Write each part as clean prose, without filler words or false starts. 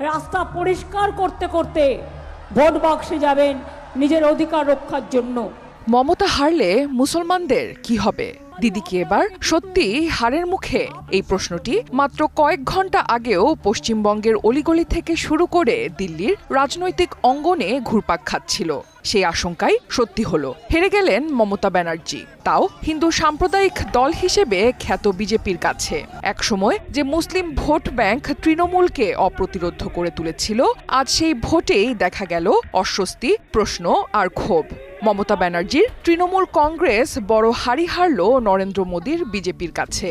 রাস্তা পরিষ্কার করতে করতে ভোট বাক্সে যাবেন নিজের অধিকার রক্ষার জন্য। মমতা হারলে মুসলমানদের কি হবে? দিদি কি এবার সত্যি হারের মুখে? এই প্রশ্নটি মাত্র কয়েক ঘন্টা আগেও পশ্চিমবঙ্গের অলিগলি থেকে শুরু করে দিল্লির রাজনৈতিক অঙ্গনে ঘুরপাক খাচ্ছিল। সেই আশঙ্কাই সত্যি হলো, হেরে গেলেন মমতা ব্যানার্জি, তাও হিন্দু সাম্প্রদায়িক দল হিসেবে খ্যাত বিজেপির কাছে। একসময় যে মুসলিম ভোট ব্যাংক তৃণমূলকে অপ্রতিরোধ্য করে তুলেছিল, আজ সেই ভোটেই দেখা গেল অস্বস্তি, প্রশ্ন আর ক্ষোভ। মমতা ব্যানার্জির তৃণমূল কংগ্রেস বড় হারি হারল নরেন্দ্র মোদীর বিজেপির কাছে।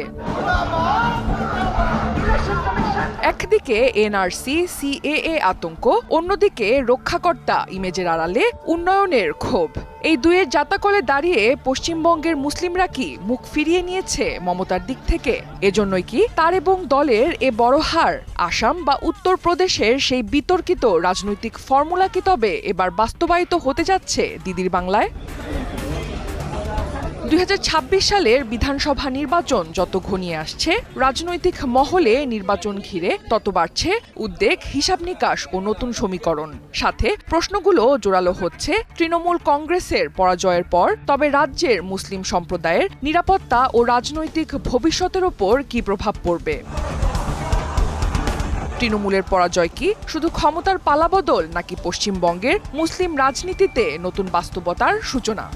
একদিকে এনআরসি সিএএ আতঙ্ক, অন্যদিকে রক্ষাকর্তা ইমেজের আড়ালে উন্নয়নের ক্ষোভ। এই দুয়ের জাতাকলে দাঁড়িয়ে পশ্চিমবঙ্গের মুসলিমরা কি মুখ ফিরিয়ে নিয়েছে মমতার দিক থেকে? এজন্যই কি তার এবং দলের এ বড় হার? আসাম বা উত্তরপ্রদেশের সেই বিতর্কিত রাজনৈতিক ফর্মুলা কি তবে এবার বাস্তবায়িত হতে যাচ্ছে দিদির বাংলায়? 2026 সালের বিধানসভা নির্বাচন যত ঘনিয়ে আসছে, রাজনৈতিক মহলে নির্বাচন ঘিরে তত বাড়ছে উদ্বেগ, হিসাব নিকাশ ও নতুন সমীকরণ। সাথে প্রশ্নগুলো জোরালো হচ্ছে তৃণমূল কংগ্রেসের পরাজয়ের পর তবে রাজ্যের মুসলিম সম্প্রদায়ের নিরাপত্তা ও রাজনৈতিক ভবিষ্যতের ওপর কী প্রভাব পড়বে। তৃণমূলের পরাজয় কি শুধু ক্ষমতার পালাবদল, নাকি পশ্চিমবঙ্গের মুসলিম রাজনীতিতে নতুন বাস্তবতার সূচনা?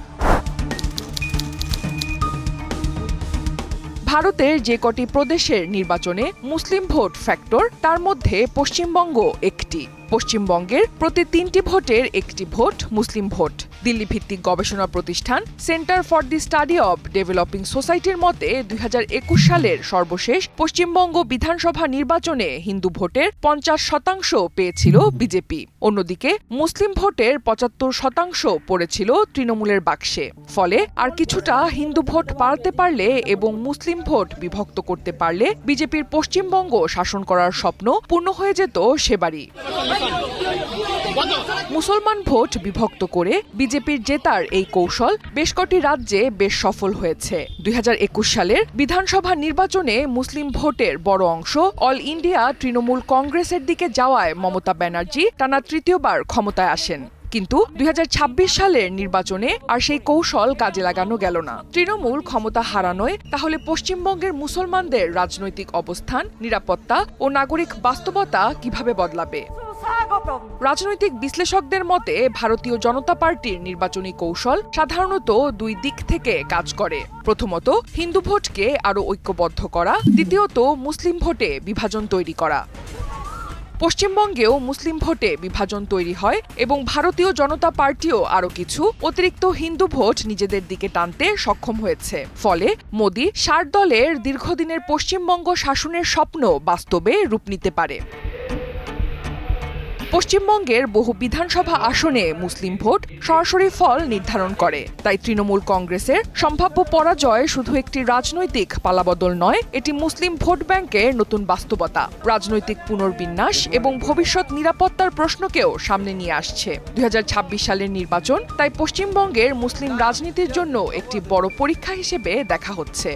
ভারতের যে কটি প্রদেশের নির্বাচনে মুসলিম ভোট ফ্যাক্টর, তার মধ্যে পশ্চিমবঙ্গ একটি। পশ্চিমবঙ্গের প্রতি 3টি ভোটের একটি ভোট মুসলিম ভোট। দিল্লি ভিত্তিক গবেষণা প্রতিষ্ঠান centre for the study of developing সোসাইটির মতে 2021 সালের সর্বশেষ পশ্চিমবঙ্গ বিধানসভা নির্বাচনে হিন্দু ভোটের 50% পেয়েছিল বিজেপি। অন্যদিকে মুসলিম ভোটের 75% পড়েছিল তৃণমূলের বাক্সে। ফলে আর কিছুটা হিন্দু ভোট বাড়াতে পারলে এবং মুসলিম ভোট বিভক্ত করতে পারলে বিজেপির পশ্চিমবঙ্গ শাসন করার স্বপ্ন পূর্ণ হয়ে যেত সেবারই। মুসলমান ভোট বিভক্ত করে বিজেপির জেতার এই কৌশল বেশ কটি রাজ্যে বেশ সফল হয়েছে। 2021 সালের বিধানসভা নির্বাচনে মুসলিম ভোটের বড় অংশ অল ইন্ডিয়া তৃণমূল কংগ্রেসের দিকে যাওয়ায় মমতা ব্যানার্জি টানা তৃতীয়বার ক্ষমতায় আসেন। কিন্তু 2026 সালের নির্বাচনে আর সেই কৌশল কাজে লাগানো গেল না। তৃণমূল ক্ষমতা হারানোয় তাহলে পশ্চিমবঙ্গের মুসলমানদের রাজনৈতিক অবস্থান, নিরাপত্তা ও নাগরিক বাস্তবতা কিভাবে বদলাবে? রাজনৈতিক বিশ্লেষকদের মতে ভারতীয় জনতা পার্টির নির্বাচনী কৌশল সাধারণত দুই দিক থেকে কাজ করে। প্রথমত, হিন্দু ভোটকে আরও ঐক্যবদ্ধ করা, দ্বিতীয়ত মুসলিম ভোটে বিভাজন তৈরি করা। পশ্চিমবঙ্গেও মুসলিম ভোটে বিভাজন তৈরি হয় এবং ভারতীয় জনতা পার্টিও আরও কিছু অতিরিক্ত হিন্দু ভোট নিজেদের দিকে টানতে সক্ষম হয়েছে। ফলে মোদি 60 দলের দীর্ঘদিনের পশ্চিমবঙ্গ শাসনের স্বপ্ন বাস্তবে রূপ নিতে পারে। পশ্চিমবঙ্গের বহু বিধানসভা আসনে মুসলিম ভোট সরাসরি ফল নির্ধারণ করে। তাই তৃণমূল কংগ্রেসের সম্ভাব্য পরাজয় শুধু একটি রাজনৈতিক পালাবদল নয়, এটি মুসলিম ভোট ব্যাংকের নতুন বাস্তবতা, রাজনৈতিক পুনর্বিন্যাস এবং ভবিষ্যৎ নিরাপত্তার প্রশ্নকেও সামনে নিয়ে আসছে। 2026 সালের নির্বাচন তাই পশ্চিমবঙ্গের মুসলিম রাজনীতির জন্য একটি বড় পরীক্ষা হিসেবে দেখা হচ্ছে।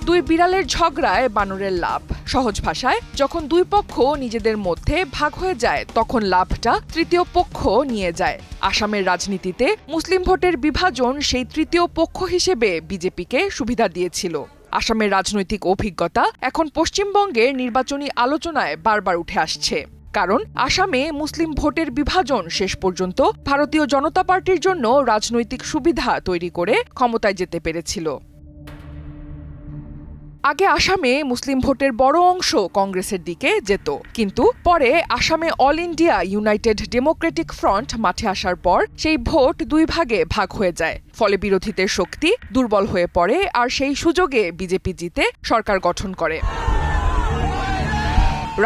দুই বিড়ালের ঝগড়ায় বানরের লাভ। সহজ ভাষায়, যখন দুই পক্ষ নিজেদের মধ্যে ভাগ হয়ে যায় তখন লাভটা তৃতীয় পক্ষ নিয়ে যায়। আসামের রাজনীতিতে মুসলিম ভোটের বিভাজন সেই তৃতীয় পক্ষ হিসেবে বিজেপিকে সুবিধা দিয়েছিল। আসামের রাজনৈতিক অভিজ্ঞতা এখন পশ্চিমবঙ্গের নির্বাচনী আলোচনায় বারবার উঠে আসছে। কারণ আসামে মুসলিম ভোটের বিভাজন শেষ পর্যন্ত ভারতীয় জনতা পার্টির জন্য রাজনৈতিক সুবিধা তৈরি করে ক্ষমতায় যেতে পেরেছিল। আগে আসামে মুসলিম ভোটের বড় অংশ কংগ্রেসের দিকে যেত, কিন্তু পরে আসামে all India United Democratic front মাঠে আসার পর সেই ভোট দুই ভাগে ভাগ হয়ে যায়। ফলে বিরোধীদের শক্তি দুর্বল হয়ে পড়ে আর সেই সুযোগে বিজেপি জিতে সরকার গঠন করে।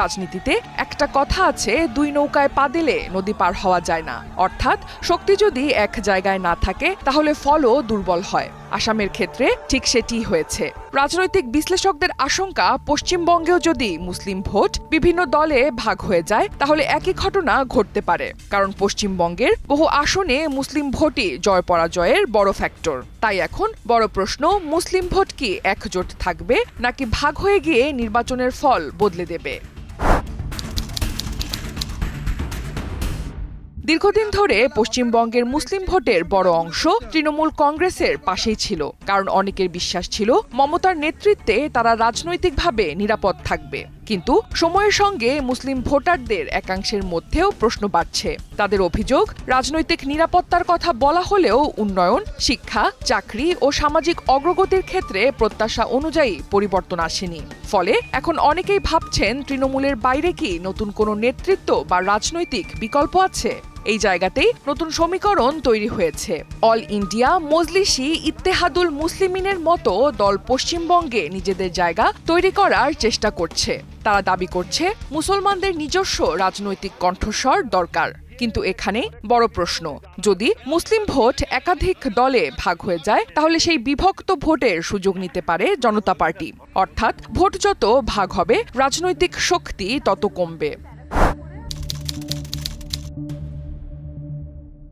রাজনীতিতে একটা কথা আছে, দুই নৌকায় পা দিলে নদী পার হওয়া যায় না। অর্থাৎ শক্তি যদি এক জায়গায় না থাকে তাহলে ফলও দুর্বল হয়। আসামের ক্ষেত্রে ঠিক সেটিই হয়েছে। রাজনৈতিক বিশ্লেষকদের আশঙ্কা, পশ্চিমবঙ্গেও যদি মুসলিম ভোট বিভিন্ন দলে ভাগ হয়ে যায় তাহলে একই ঘটনা ঘটতে পারে, কারণ পশ্চিমবঙ্গের বহু আসনে মুসলিম ভোটই জয় পরাজয়ের বড় ফ্যাক্টর। তাই এখন বড় প্রশ্ন, মুসলিম ভোট কি একজোট থাকবে নাকি ভাগ হয়ে গিয়ে নির্বাচনের ফল বদলে দেবে? দীর্ঘদিন ধরে পশ্চিমবঙ্গের মুসলিম ভোটের বড় অংশ তৃণমূল কংগ্রেসের পাশেই ছিল, কারণ অনেকের বিশ্বাস ছিল মমতার নেতৃত্বে তারা রাজনৈতিকভাবে নিরাপদ থাকবে। কিন্তু সময়ের সঙ্গে মুসলিম ভোটারদের একাংশের মধ্যেও প্রশ্ন বাড়ছে। তাদের অভিযোগ, রাজনৈতিক নিরাপত্তার কথা বলা হলেও উন্নয়ন, শিক্ষা, চাকরি ও সামাজিক অগ্রগতির ক্ষেত্রে প্রত্যাশা অনুযায়ী পরিবর্তন আসেনি। ফলে এখন অনেকেই ভাবছেন তৃণমূলের বাইরে কি নতুন কোনো নেতৃত্ব বা রাজনৈতিক বিকল্প আছে? এই জায়গাতেই নতুন সমীকরণ তৈরি হয়েছে। অল ইন্ডিয়া মজলিসি ইত্তেহাদুল মুসলিমিনের মতো দল পশ্চিমবঙ্গে নিজেদের জায়গা তৈরি করার চেষ্টা করছে। তারা দাবি করছে মুসলমানদের নিজস্ব রাজনৈতিক কণ্ঠস্বর দরকার। কিন্তু এখানে বড় প্রশ্ন, যদি মুসলিম ভোট একাধিক দলে ভাগ হয়ে যায় তাহলে সেই বিভক্ত ভোটের সুযোগ নিতে পারে জনতা পার্টি। অর্থাৎ ভোট যত ভাগ হবে রাজনৈতিক শক্তি তত কমবে।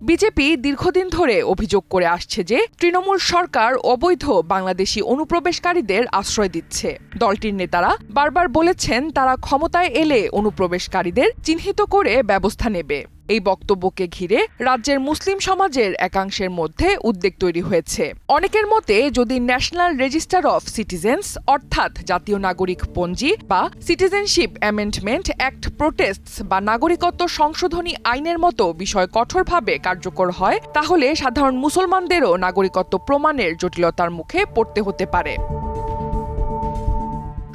বিজেপি দীর্ঘদিন ধরে অভিযোগ করে আসছে যে তৃণমূল সরকার অবৈধ বাংলাদেশি অনুপ্রবেশকারীদের আশ্রয় দিচ্ছে। দলটির নেতারা বারবার বলেছেন তারা ক্ষমতায় এলে অনুপ্রবেশকারীদের চিহ্নিত করে ব্যবস্থা নেবে। এই বক্তব্যকে ঘিরে রাজ্যের মুসলিম সমাজের একাংশের মধ্যে উদ্বেগ তৈরি হয়েছে। অনেকের মতে, যদি ন্যাশনাল রেজিস্টার অফ সিটিজেন্স অর্থাৎ জাতীয় নাগরিক পঞ্জি বা সিটিজেনশিপ অ্যামেন্ডমেন্ট অ্যাক্ট প্রোটেস্টস বা নাগরিকত্ব সংশোধনী আইনের মতো বিষয় কঠোরভাবে কার্যকর হয় তাহলে সাধারণ মুসলমানদেরও নাগরিকত্ব প্রমাণের জটিলতার মুখে পড়তে হতে পারে।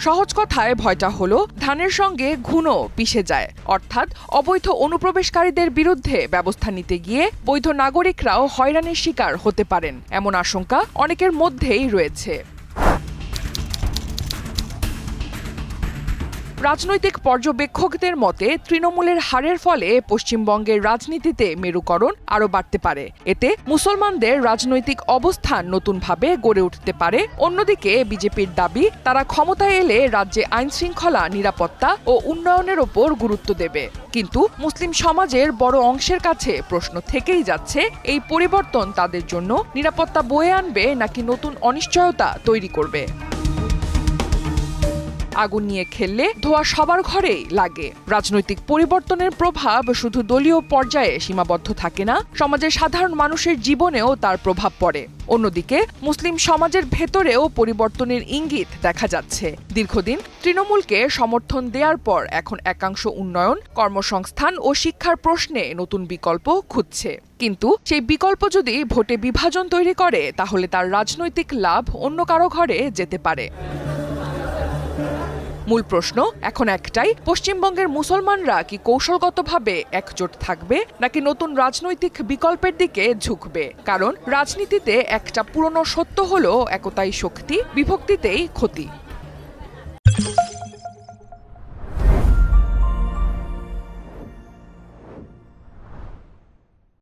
সহজ কথায় ভয়টা হলো ধানের সঙ্গে ঘুনো পিষে যায়, অর্থাৎ অবৈধ অনুপ্রবেশকারীদের বিরুদ্ধে ব্যবস্থা নিতে গিয়ে বৈধ নাগরিকরাও হয়রানির শিকার হতে পারেন, এমন আশঙ্কা অনেকের মধ্যেই রয়েছে। রাজনৈতিক পর্যবেক্ষকদের মতে তৃণমূলের হারের ফলে পশ্চিমবঙ্গের রাজনীতিতে মেরুকরণ আরও বাড়তে পারে। এতে মুসলমানদের রাজনৈতিক অবস্থান নতুনভাবে গড়ে উঠতে পারে। অন্যদিকে বিজেপির দাবি তারা ক্ষমতায় এলে রাজ্যে আইনশৃঙ্খলা, নিরাপত্তা ও উন্নয়নের ওপর গুরুত্ব দেবে। কিন্তু মুসলিম সমাজের বড় অংশের কাছে প্রশ্ন থেকেই যাচ্ছে, এই পরিবর্তন তাদের জন্য নিরাপত্তা বয়ে আনবে নাকি নতুন অনিশ্চয়তা তৈরি করবে। আগুন নিয়ে খেললে ধোঁয়া সবার ঘরেই লাগে। রাজনৈতিক পরিবর্তনের প্রভাব শুধু দলীয় পর্যায়ে সীমাবদ্ধ থাকে না, সমাজের সাধারণ মানুষের জীবনেও তার প্রভাব পড়ে। অন্যদিকে মুসলিম সমাজের ভেতরেও পরিবর্তনের ইঙ্গিত দেখা যাচ্ছে। দীর্ঘদিন তৃণমূলকে সমর্থন দেওয়ার পর এখন একাংশ উন্নয়ন, কর্মসংস্থান ও শিক্ষার প্রশ্নে নতুন বিকল্প খুঁজছে। কিন্তু সেই বিকল্প যদি ভোটে বিভাজন তৈরি করে তাহলে তার রাজনৈতিক লাভ অন্য কারো ঘরে যেতে পারে। মূল প্রশ্ন এখন একটাই, পশ্চিমবঙ্গের মুসলমানরা কি কৌশলগতভাবে একজোট থাকবে নাকি নতুন রাজনৈতিক বিকল্পের দিকে ঝুঁকবে? কারণ রাজনীতিতে একটা পুরনো সত্য হলো একতাই শক্তি, বিভক্তিতেই ক্ষতি।